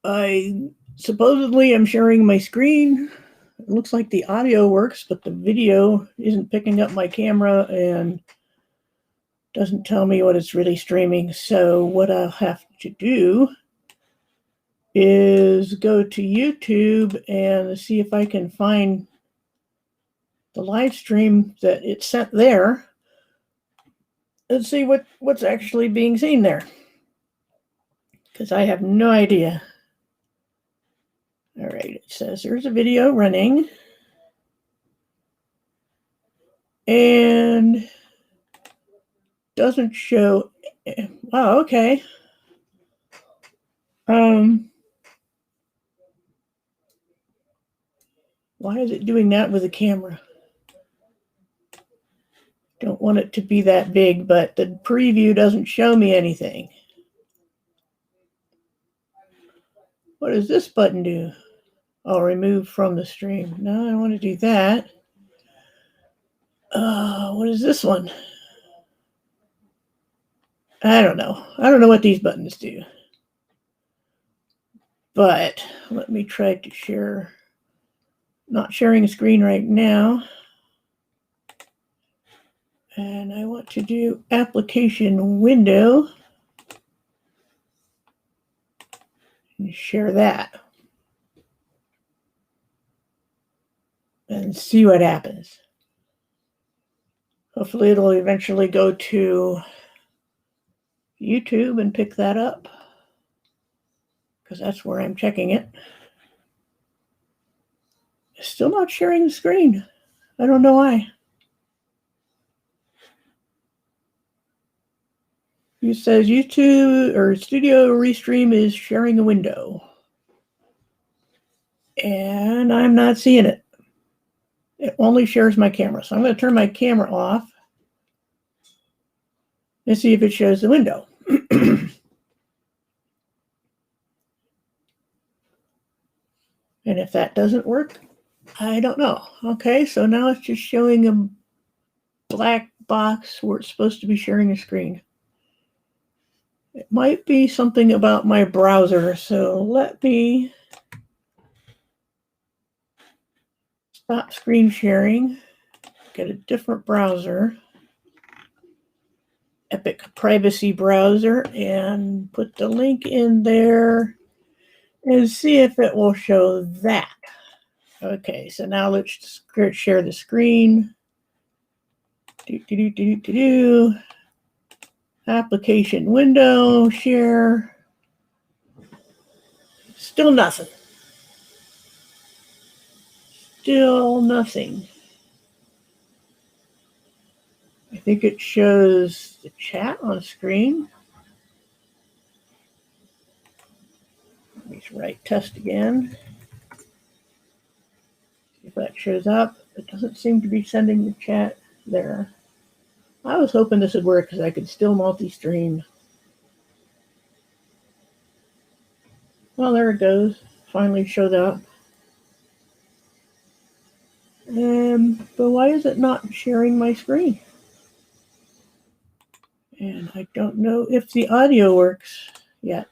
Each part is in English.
I supposedly am sharing my screen. It looks like the audio works, but the video isn't picking up my camera and doesn't tell me what it's really streaming. So what I'll have to do is go to YouTube and see if I can find the live stream that it sent there and see what's actually being seen there. Because I have no idea. All right, it says there's a video running. And doesn't show. Wow, okay. Why is it doing that with the camera? Don't want it to be that big, but the preview doesn't show me anything. What does this button do? Oh, remove from the stream. No, I don't want to do that. What is this one? I don't know. I don't know what these buttons do. But let me try to share. Not sharing a screen right now. And I want to do application window and share that. And see what happens. Hopefully it'll eventually go to YouTube and pick that up, because that's where I'm checking it. Still not sharing the screen. I don't know why. It says YouTube or Studio Restream is sharing a window. And I'm not seeing it. It only shares my camera. So I'm going to turn my camera off and see if it shows the window. And if that doesn't work, I don't know. Okay, so now it's just showing a black box where it's supposed to be sharing a screen. It might be something about my browser, so let me stop screen sharing, get a different browser, Epic Privacy Browser, and put the link in there and see if it will show that. Okay, so now let's share the screen. Application window, share. Still nothing. Still nothing. I think it shows the chat on screen. Let me write test again. See if that shows up. It doesn't seem to be sending the chat there. I was hoping this would work because I could still multi-stream. Well, there it goes. Finally showed up. But why is it not sharing my screen? And I don't know if the audio works yet.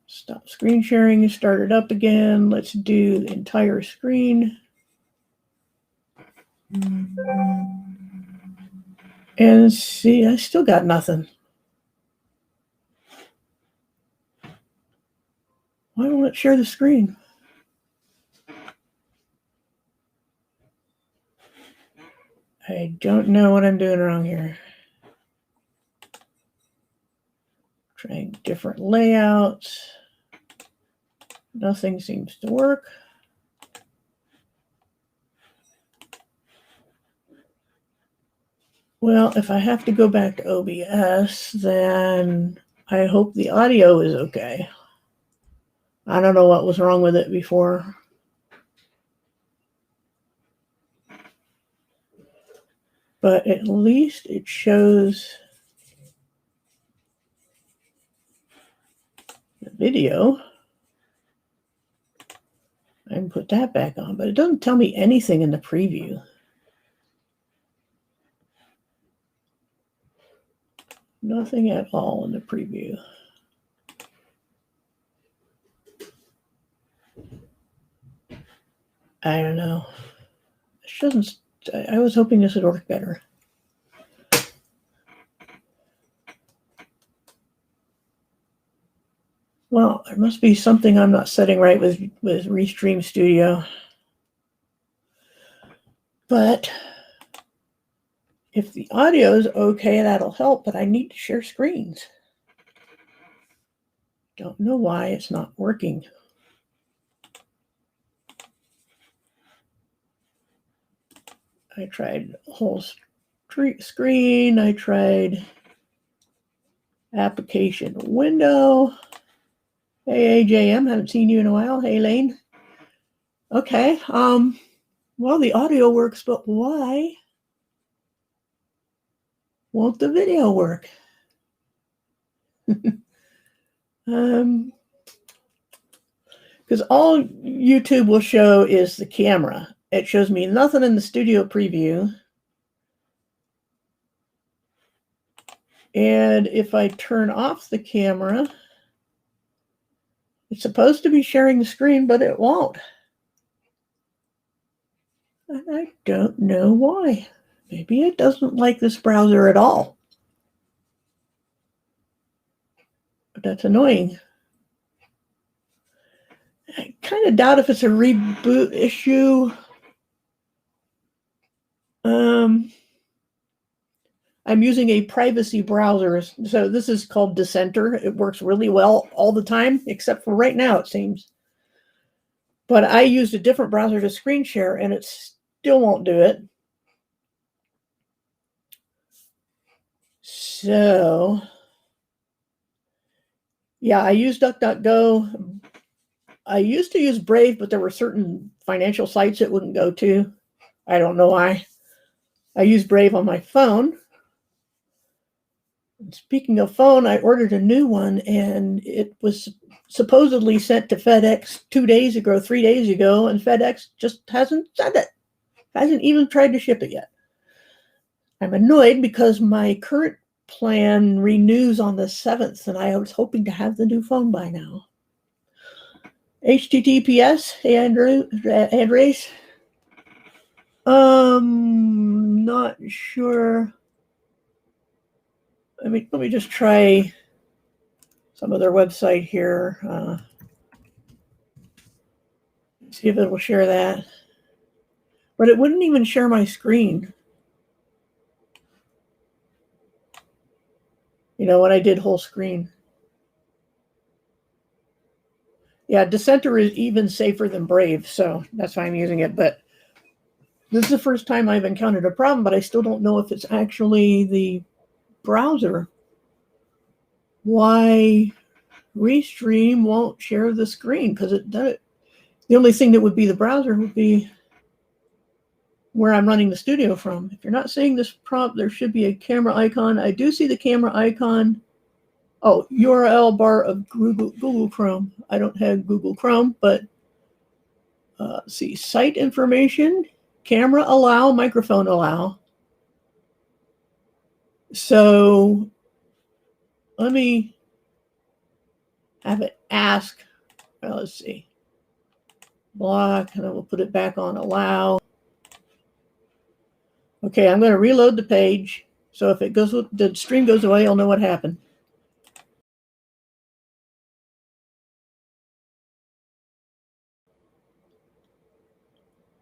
Stop screen sharing, start it up again. Let's do entire screen. And see, I still got nothing. Why won't it share the screen? I don't know what I'm doing wrong here. Trying different layouts. Nothing seems to work. Well, if I have to go back to OBS, then I hope the audio is okay. I don't know what was wrong with it before. But at least it shows the video. I can put that back on, but it doesn't tell me anything in the preview. Nothing at all in the preview. I don't know. It shouldn't. I was hoping this would work better. Well, there must be something I'm not setting right with Restream Studio. But if the audio is okay, that'll help, but I need to share screens. Don't know why it's not working. I tried whole screen. I tried application window. Hey, AJM, haven't seen you in a while. Hey, Lane. Okay. Well, the audio works, but why won't the video work? Because all YouTube will show is the camera. It shows me nothing in the studio preview. And if I turn off the camera, it's supposed to be sharing the screen, but it won't. And I don't know why. Maybe it doesn't like this browser at all. But that's annoying. I kind of doubt if it's a reboot issue. I'm using a privacy browser. So this is called Dissenter. It works really well all the time, except for right now, it seems. But I used a different browser to screen share, and it still won't do it. So, yeah, I use DuckDuckGo. I used to use Brave, but there were certain financial sites it wouldn't go to. I don't know why. I use Brave on my phone. Speaking of phone, I ordered a new one, and it was supposedly sent to FedEx 2 days ago, 3 days ago, and FedEx just hasn't sent it. Hasn't even tried to ship it yet. I'm annoyed because my current plan renews on the 7th, and I was hoping to have the new phone by now. HTTPS, hey Andres. Not sure. Let me just try some other website here. See if it will share that. But it wouldn't even share my screen. You know, when I did whole screen. Yeah, Dissenter is even safer than Brave, so that's why I'm using it. But this is the first time I've encountered a problem, but I still don't know if it's actually the browser. Why Restream won't share the screen? Because the only thing that would be the browser would be where I'm running the studio from. If you're not seeing this prompt, there should be a camera icon. I do see the camera icon. Oh, URL bar of Google Chrome. I don't have Google Chrome, but see, site information, camera allow, microphone allow. So let me have it ask. Well, let's see. Block, and I will put it back on allow. Okay, I'm going to reload the page. So if it goes, the stream goes away, I'll know what happened.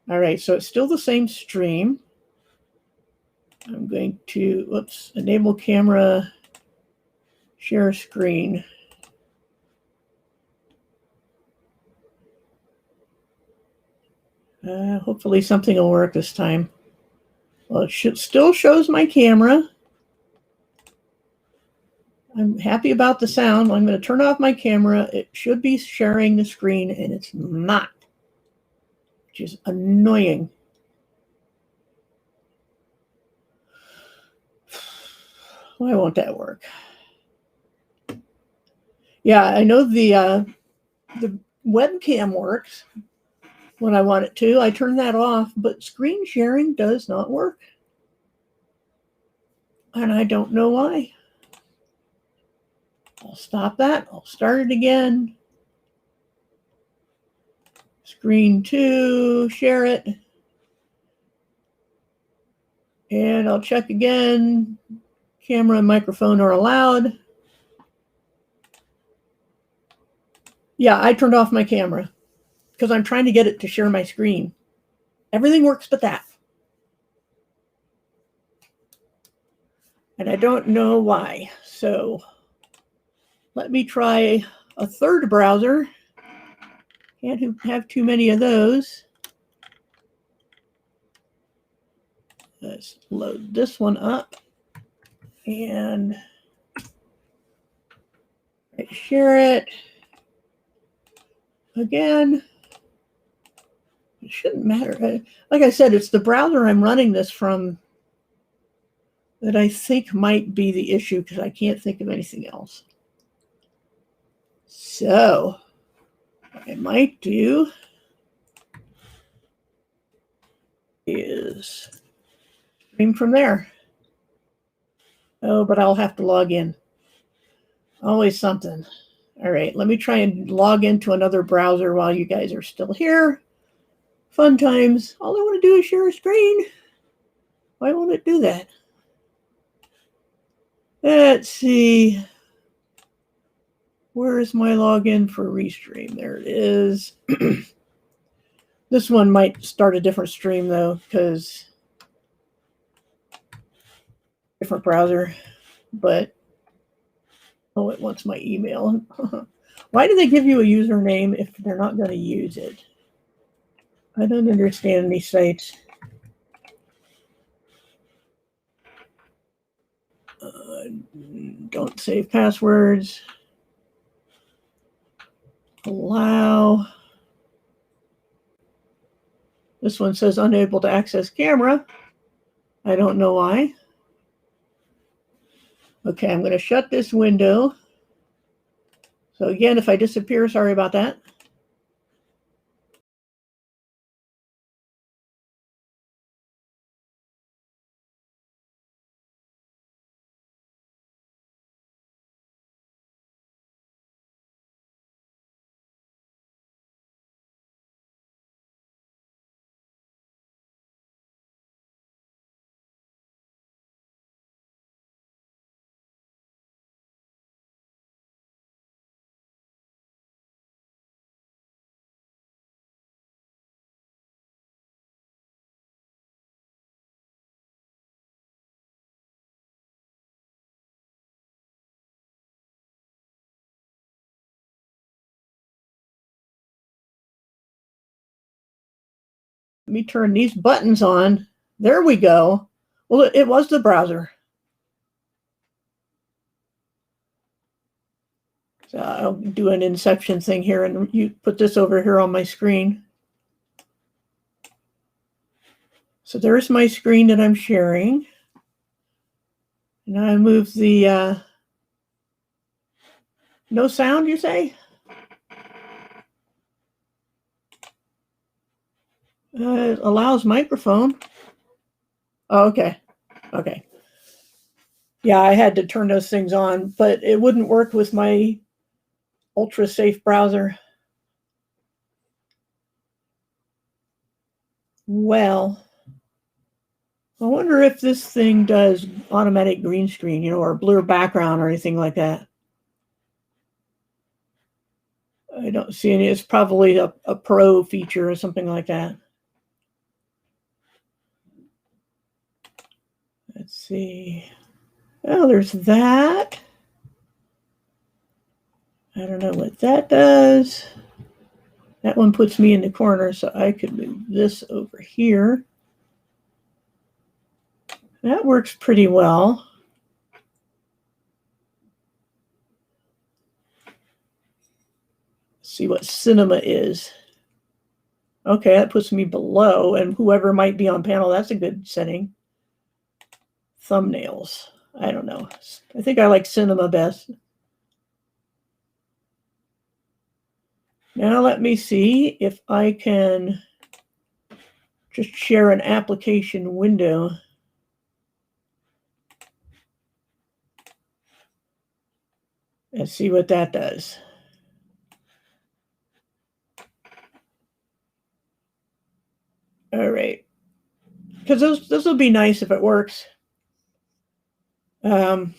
All right, so it's still the same stream. I'm going to, enable camera, share screen. Hopefully something will work this time. Well, it still shows my camera. I'm happy about the sound. I'm going to turn off my camera. It should be sharing the screen, and it's not, which is annoying. Why won't that work? Yeah, I know the webcam works when I want it to. I turn that off, but screen sharing does not work. And I don't know why. I'll stop that. I'll start it again. Screen 2, share it. And I'll check again. Camera and microphone are allowed. Yeah, I turned off my camera because I'm trying to get it to share my screen. Everything works but that. And I don't know why. So let me try a third browser. Can't have too many of those. Let's load this one up and share it again. It shouldn't matter. Like I said, it's the browser I'm running this from that I think might be the issue because I can't think of anything else. So what I might do is stream from there. Oh, but I'll have to log in. Always something. All right, let me try and log into another browser while you guys are still here. Fun times. All I want to do is share a screen. Why won't it do that? Let's see. Where is my login for Restream? There it is. This one might start a different stream though, because different browser, but oh, it wants my email. Why do they give you a username if they're not going to use it? I don't understand these sites. Don't save passwords. Allow. This one says unable to access camera. I don't know why. Okay, I'm going to shut this window. So again, if I disappear, sorry about that. Let me turn these buttons on. There we go. Well, it was the browser. So I'll do an inception thing here and you put this over here on my screen. So there's my screen that I'm sharing. And I move the no sound, you say? It allows microphone. Oh, okay. Okay. Yeah, I had to turn those things on, but it wouldn't work with my ultra safe browser. Well, I wonder if this thing does automatic green screen, or blur background or anything like that. I don't see any. It's probably a pro feature or something like that. Let's see. Oh, there's that. I don't know what that does. That one puts me in the corner, so I could move this over here. That works pretty well. Let's see what cinema is. Okay, that puts me below, and whoever might be on panel, that's a good setting. Thumbnails. I don't know. I think I like cinema best. Now let me see if I can just share an application window. Let's see what that does. All right. Because those will be nice if it works. But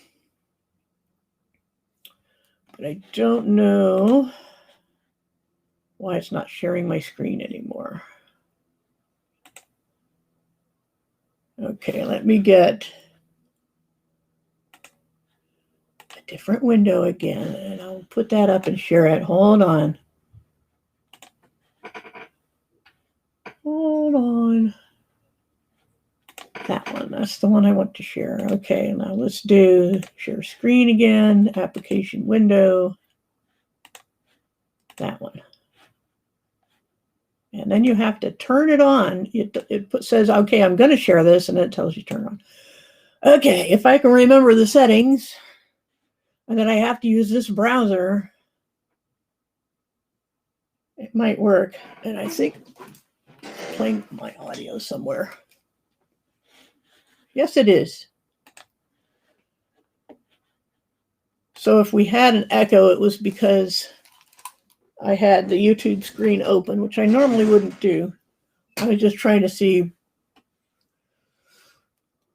I don't know why it's not sharing my screen anymore. Okay, let me get a different window again, and I'll put that up and share it. Hold on. Hold on. That one, that's the one I want to share. Okay, now let's do share screen again, application window, that one. And then you have to turn it on. It says, okay, I'm going to share this, and it tells you turn on. Okay, if I can remember the settings, and then I have to use this browser, it might work. And I think I'm playing my audio somewhere. Yes, it is. So if we had an echo, it was because I had the YouTube screen open, which I normally wouldn't do. I was just trying to see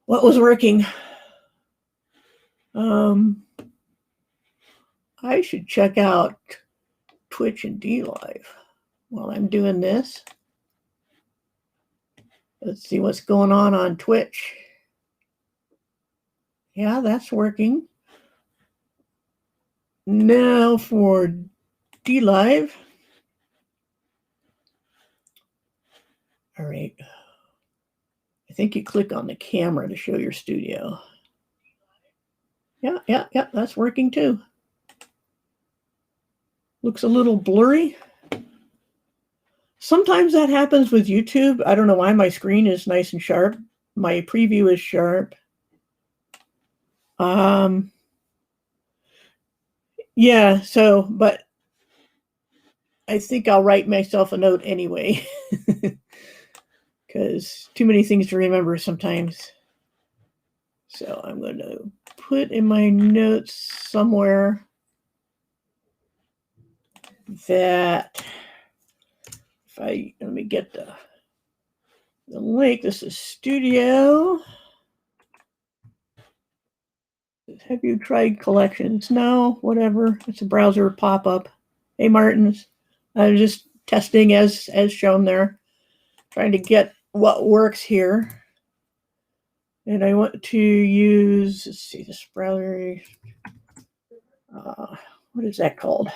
what was working. I should check out Twitch and DLive while I'm doing this. Let's see what's going on Twitch. Yeah, that's working. Now for DLive. All right. I think you click on the camera to show your studio. Yeah, that's working too. Looks a little blurry. Sometimes that happens with YouTube. I don't know why my screen is nice and sharp. My preview is sharp. Yeah, so, but I think I'll write myself a note anyway, because too many things to remember sometimes. So I'm going to put in my notes somewhere that let me get the link. This is Studio. Have you tried collections? No, whatever. It's a browser pop-up. Hey, Martins. I'm just testing as shown there, trying to get what works here. And I want to use, let's see, this browser. What is that called?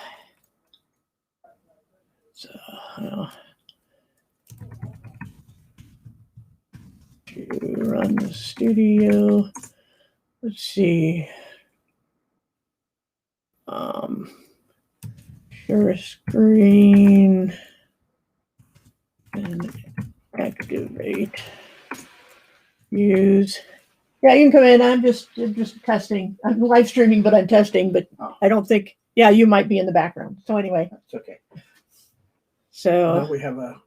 So, to run the studio. Let's see. Share screen and activate. Use. Yeah, you can come in. I'm just testing. I'm live streaming, but I'm testing. But I don't think. Yeah, you might be in the background. So anyway, that's okay. So we have a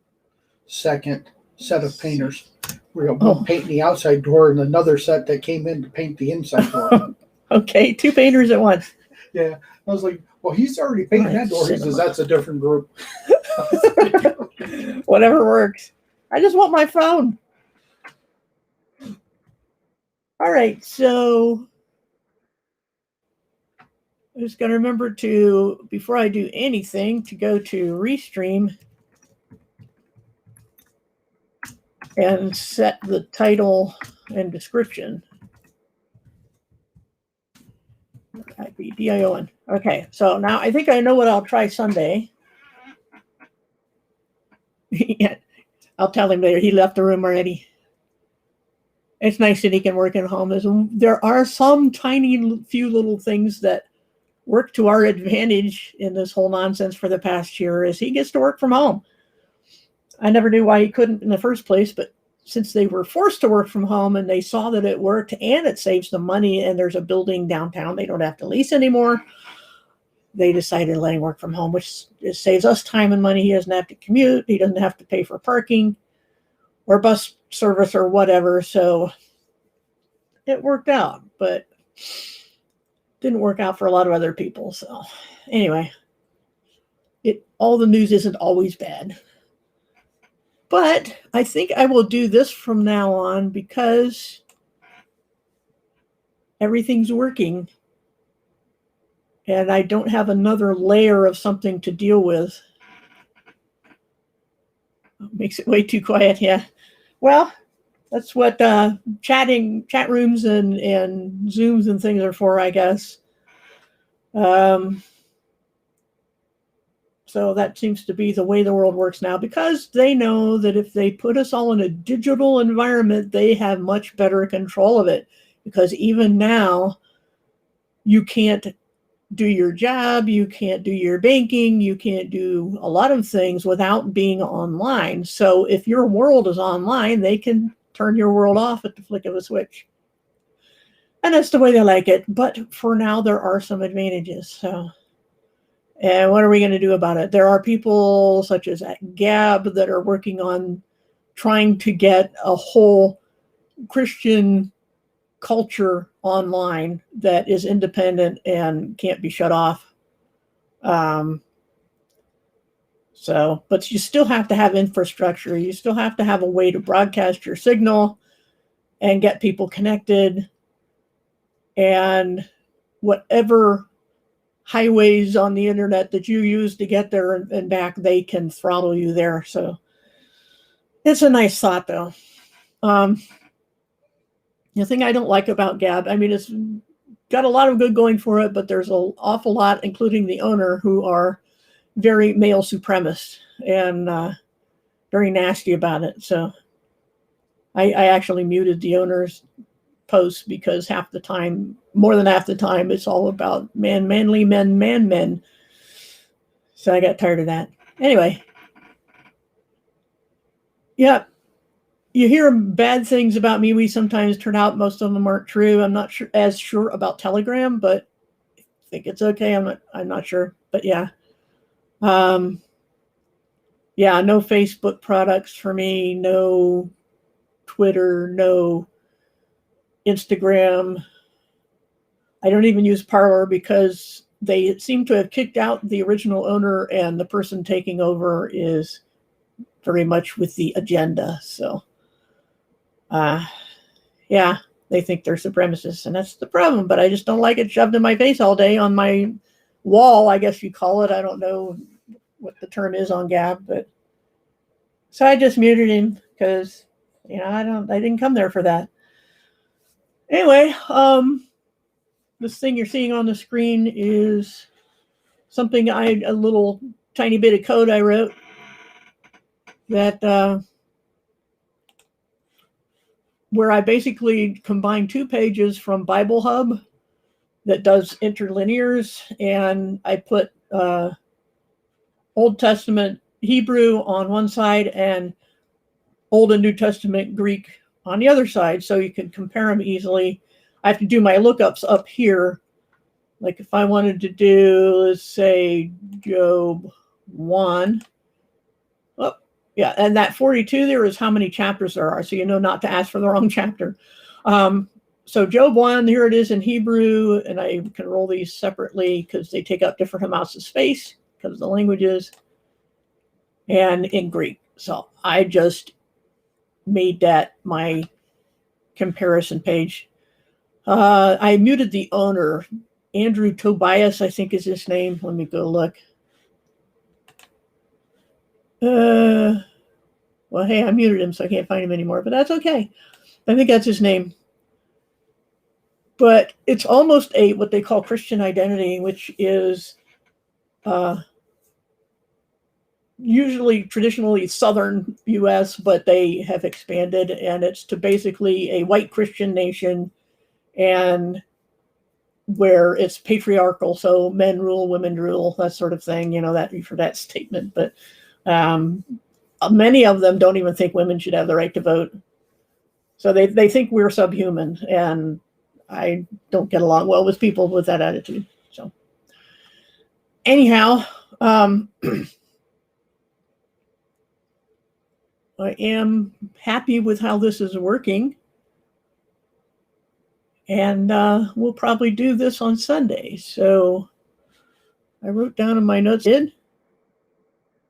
second set of painters. We're going to paint the outside door, and another set that came in to paint the inside door. Okay, two painters at once. Yeah, I was like, well, he's already painted that door. He says that's a different group. Whatever works. I just want my phone. All right, so I'm just going to remember to, before I do anything, to go to Restream and set the title and description. DION. Okay, so now I think I know what I'll try Sunday. Yeah, I'll tell him later. He left the room already. It's nice that he can work at home. There are some tiny few little things that work to our advantage in this whole nonsense for the past year is he gets to work from home. I never knew why he couldn't in the first place, but since they were forced to work from home and they saw that it worked and it saves them money and there's a building downtown they don't have to lease anymore, they decided to let him work from home, which saves us time and money. He doesn't have to commute. He doesn't have to pay for parking or bus service or whatever. So it worked out. But didn't work out for a lot of other people. So anyway, all the news isn't always bad. But I think I will do this from now on because everything's working and I don't have another layer of something to deal with. Makes it way too quiet. Yeah. Well, that's what chat rooms and Zooms and things are for, I guess. So that seems to be the way the world works now, because they know that if they put us all in a digital environment, they have much better control of it. Because even now, you can't do your job, you can't do your banking, you can't do a lot of things without being online. So if your world is online, they can turn your world off at the flick of a switch. And that's the way they like it. But for now, there are some advantages. So, and what are we going to do about it? There are people such as at Gab that are working on trying to get a whole Christian culture online that is independent and can't be shut off. But you still have to have infrastructure. You still have to have a way to broadcast your signal and get people connected. And whatever highways on the internet that you use to get there and back, they can throttle you there. So it's a nice thought, though. The thing I don't like about Gab, I mean, it's got a lot of good going for it, but there's an awful lot, including the owner, who are very male supremacist and very nasty about it. So I actually muted the owner's posts because more than half the time, it's all about manly men. So I got tired of that. Anyway, yeah, you hear bad things about MeWe sometimes turn out. Most of them aren't true. I'm not as sure about Telegram, but I think it's okay. I'm not sure, but yeah. Yeah, no Facebook products for me, no Twitter, no Instagram. I don't even use Parler because they seem to have kicked out the original owner, and the person taking over is very much with the agenda. So, yeah, they think they're supremacists, and that's the problem. But I just don't like it shoved in my face all day on my wall, I guess you call it. I don't know what the term is on Gab, but so I just muted him because I didn't come there for that. Anyway, this thing you're seeing on the screen is something a little tiny bit of code I wrote that where I basically combine 2 pages from Bible Hub that does interlinears, and I put Old Testament Hebrew on one side and Old and New Testament Greek on the other side, so you can compare them easily. I have to do my lookups up here. Like if I wanted to do, let's say, Job 1. Oh, yeah, and that 42 there is how many chapters there are, so you know not to ask for the wrong chapter. So Job 1, here it is in Hebrew, and I can roll these separately because they take up different amounts of space because of the languages, and in Greek. So I just made that my comparison page. I muted the owner. Andrew Tobias, I think is his name. Let me go look. Well, hey, I muted him, so I can't find him anymore, but that's okay. I think that's his name. But it's almost what they call Christian identity, which is usually traditionally Southern U.S., but they have expanded, and it's to basically a white Christian nation, and where it's patriarchal, so men rule, women rule, that sort of thing. That for that statement, but many of them don't even think women should have the right to vote. So they think we're subhuman, and I don't get along well with people with that attitude. So anyhow, I am happy with how this is working. And we'll probably do this on Sunday. So I wrote down in my notes,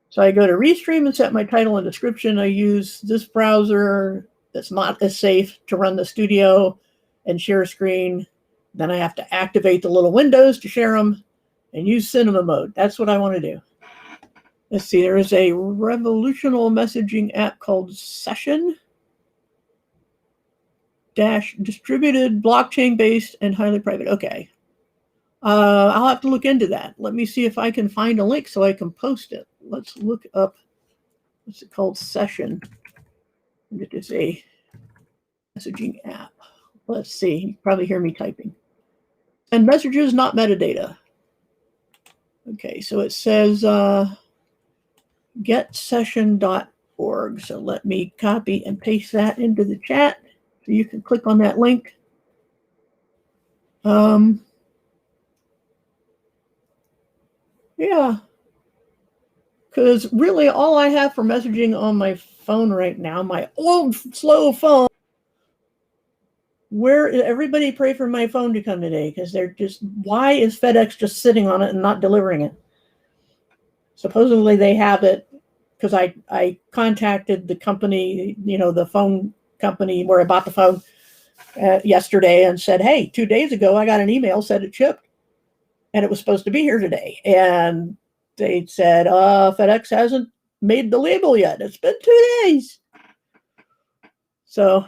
so I go to Restream and set my title and description. I use this browser that's not as safe to run the studio and share screen. Then I have to activate the little windows to share them and use cinema mode. That's what I want to do. Let's see, there is a revolutionary messaging app called Session distributed, blockchain-based, and highly private. Okay. I'll have to look into that. Let me see if I can find a link so I can post it. Let's look up, what's it called? Session. It is a messaging app. Let's see. You can probably hear me typing. And messages, not metadata. Okay, so it says getsession.org. So let me copy and paste that into the chat so you can click on that link. Yeah, because really all I have for messaging on my phone right now, my old slow phone, where everybody pray for my phone to come today, because they're just, why is FedEx just sitting on it and not delivering it? Supposedly they have it, because I contacted the company, the phone company where I bought the phone yesterday and said, hey, 2 days ago I got an email, said it shipped and it was supposed to be here today. And they said, FedEx hasn't made the label yet. It's been 2 days. So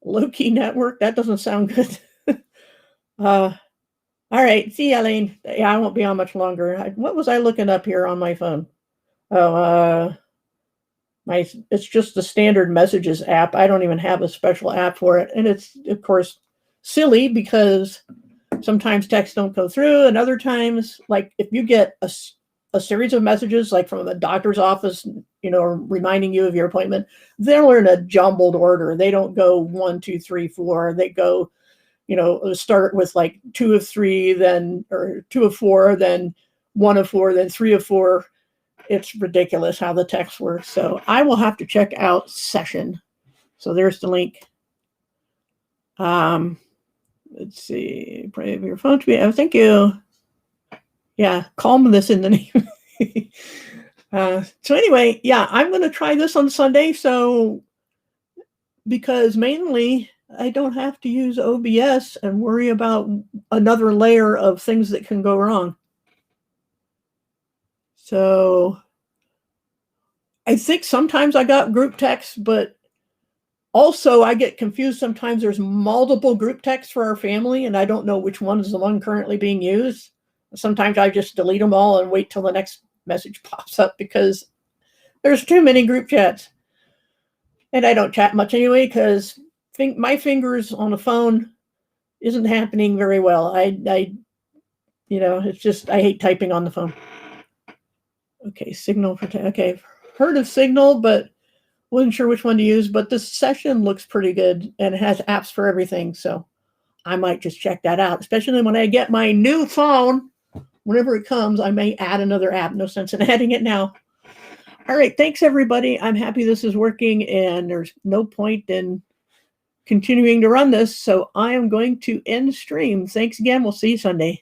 low-key network, that doesn't sound good. All right. See you, Elaine. Yeah, I won't be on much longer. What was I looking up here on my phone? Oh, it's just the standard messages app. I don't even have a special app for it. And it's, of course, silly because sometimes texts don't go through, and other times, like if you get a series of messages, like from the doctor's office, reminding you of your appointment, they're in a jumbled order. They don't go 1, 2, 3, 4. They go, start with like 2 of 3, then, or 2 of 4, then 1 of 4, then 3 of 4. It's ridiculous how the text works. So I will have to check out Session. So there's the link. Let's see. Pray for your phone to be. Oh, thank you. Yeah, calm this in the name. So anyway, yeah, I'm going to try this on Sunday. So because mainly I don't have to use OBS and worry about another layer of things that can go wrong. So I think sometimes I got group text, but also I get confused. Sometimes there's multiple group texts for our family, and I don't know which one is the one currently being used. Sometimes I just delete them all and wait till the next message pops up because there's too many group chats. And I don't chat much anyway because my fingers on the phone isn't happening very well. It's just, I hate typing on the phone. Okay, Signal. Okay, heard of Signal, but wasn't sure which one to use. But this Session looks pretty good and it has apps for everything. So I might just check that out, especially when I get my new phone. Whenever it comes, I may add another app. No sense in adding it now. All right. Thanks, everybody. I'm happy this is working, and there's no point in continuing to run this. So I am going to end stream. Thanks again. We'll see you Sunday.